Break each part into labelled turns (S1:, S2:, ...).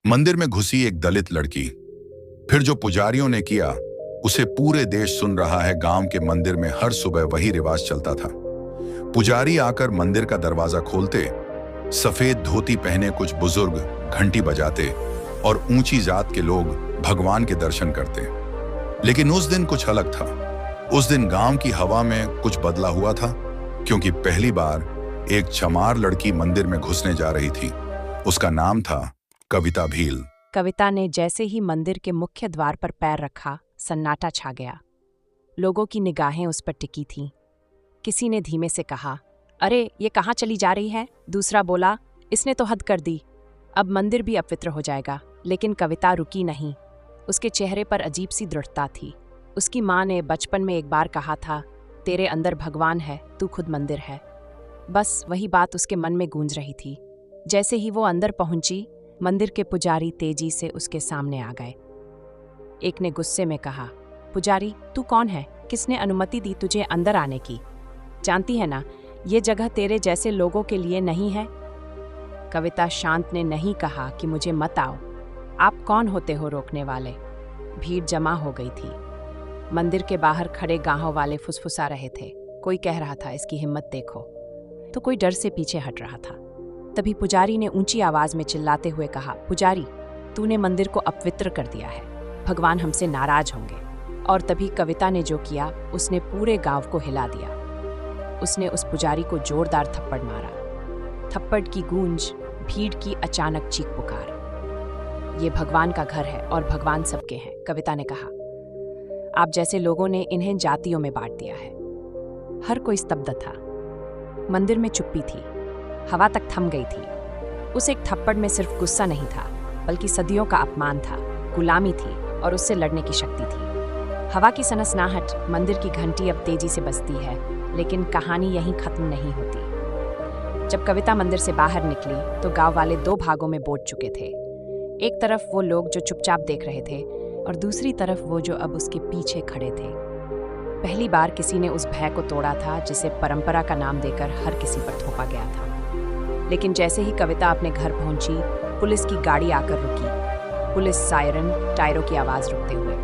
S1: मंदिर में घुसी एक दलित लड़की। फिर जो पुजारियों ने किया उसे पूरे देश सुन रहा है। गांव के मंदिर में हर सुबह वही रिवाज चलता था। पुजारी आकर मंदिर का दरवाजा खोलते, सफेद धोती पहने कुछ बुजुर्ग घंटी बजाते और ऊंची जात के लोग भगवान के दर्शन करते। लेकिन उस दिन कुछ अलग था। उस दिन गांव की हवा में कुछ बदला हुआ था, क्योंकि पहली बार एक चमार लड़की मंदिर में घुसने जा रही थी। उसका नाम था कविता भील।
S2: कविता ने जैसे ही मंदिर के मुख्य द्वार पर पैर रखा, सन्नाटा छा गया। लोगों की निगाहें उस पर टिकी थीं। किसी ने धीमे से कहा, अरे ये कहाँ चली जा रही है? दूसरा बोला, इसने तो हद कर दी, अब मंदिर भी अपवित्र हो जाएगा। लेकिन कविता रुकी नहीं। उसके चेहरे पर अजीब सी दृढ़ता थी। उसकी माँ ने बचपन में एक बार कहा था, तेरे अंदर भगवान है, तू खुद मंदिर है। बस वही बात उसके मन में गूंज रही थी। जैसे ही वो अंदर पहुंची, मंदिर के पुजारी तेजी से उसके सामने आ गए। एक ने गुस्से में कहा, पुजारी तू कौन है? किसने अनुमति दी तुझे अंदर आने की? जानती है ना, ये जगह तेरे जैसे लोगों के लिए नहीं है। कविता शांत ने नहीं कहा कि मुझे मत आओ। आप कौन होते हो रोकने वाले? भीड़ जमा हो गई थी। मंदिर के बाहर खड़े गांव वाले फुसफुसा रहे थे। कोई कह रहा था, इसकी हिम्मत देखो, तो कोई डर से पीछे हट रहा था। तभी पुजारी ने ऊंची आवाज में चिल्लाते हुए कहा, पुजारी तूने मंदिर को अपवित्र कर दिया है, भगवान हमसे नाराज होंगे। और तभी कविता ने जो किया, उसने पूरे गांव को हिला दिया। उसने उस पुजारी को जोरदार थप्पड़ मारा। थप्पड़ की गूंज, भीड़ की अचानक चीख पुकार। ये भगवान का घर है और भगवान सबके हैं, कविता ने कहा। आप जैसे लोगों ने इन्हें जातियों में बांट दिया है। हर कोई स्तब्ध था। मंदिर में चुप्पी थी। हवा तक थम गई थी। उस एक थप्पड़ में सिर्फ गुस्सा नहीं था, बल्कि सदियों का अपमान था, गुलामी थी और उससे लड़ने की शक्ति थी। हवा की सनसनाहट, मंदिर की घंटी अब तेजी से बजती है, लेकिन कहानी यहीं खत्म नहीं होती। जब कविता मंदिर से बाहर निकली तो गांव वाले दो भागों में बंट चुके थे। एक तरफ वो लोग जो चुपचाप देख रहे थे और दूसरी तरफ वो जो अब उसके पीछे खड़े थे। पहली बार किसी ने उस भय को तोड़ा था जिसे परंपरा का नाम देकर हर किसी पर थोपा गया था। लेकिन जैसे ही कविता अपने घर पहुंची, पुलिस की गाड़ी आकर रुकी। पुलिस सायरन, टायरों की आवाज रुकते हुए।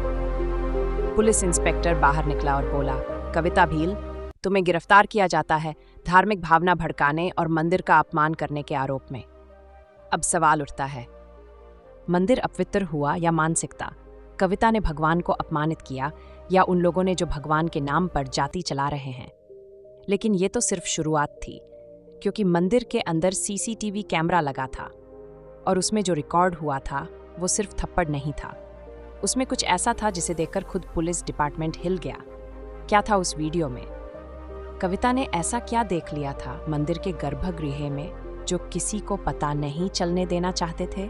S2: पुलिस इंस्पेक्टर बाहर निकला और बोला, कविता भील, तुम्हें गिरफ्तार किया जाता है धार्मिक भावना भड़काने और मंदिर का अपमान करने के आरोप में। अब सवाल उठता है, मंदिर अपवित्र हुआ या मानसिकता? कविता ने भगवान को अपमानित किया या उन लोगों ने जो भगवान के नाम पर जाति चला रहे हैं? लेकिन ये तो सिर्फ शुरुआत थी, क्योंकि मंदिर के अंदर सीसीटीवी कैमरा लगा था और उसमें जो रिकॉर्ड हुआ था वो सिर्फ थप्पड़ नहीं था। उसमें कुछ ऐसा था जिसे देखकर खुद पुलिस डिपार्टमेंट हिल गया। क्या था उस वीडियो में? कविता ने ऐसा क्या देख लिया था मंदिर के गर्भगृह में जो किसी को पता नहीं चलने देना चाहते थे?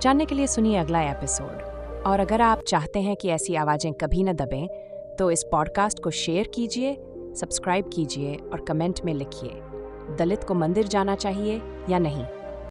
S2: जानने के लिए सुनिए अगला एपिसोड। और अगर आप चाहते हैं कि ऐसी आवाज़ें कभी न दबें, तो इस पॉडकास्ट को शेयर कीजिए, सब्सक्राइब कीजिए और कमेंट में लिखिए, दलित को मंदिर जाना चाहिए या नहीं।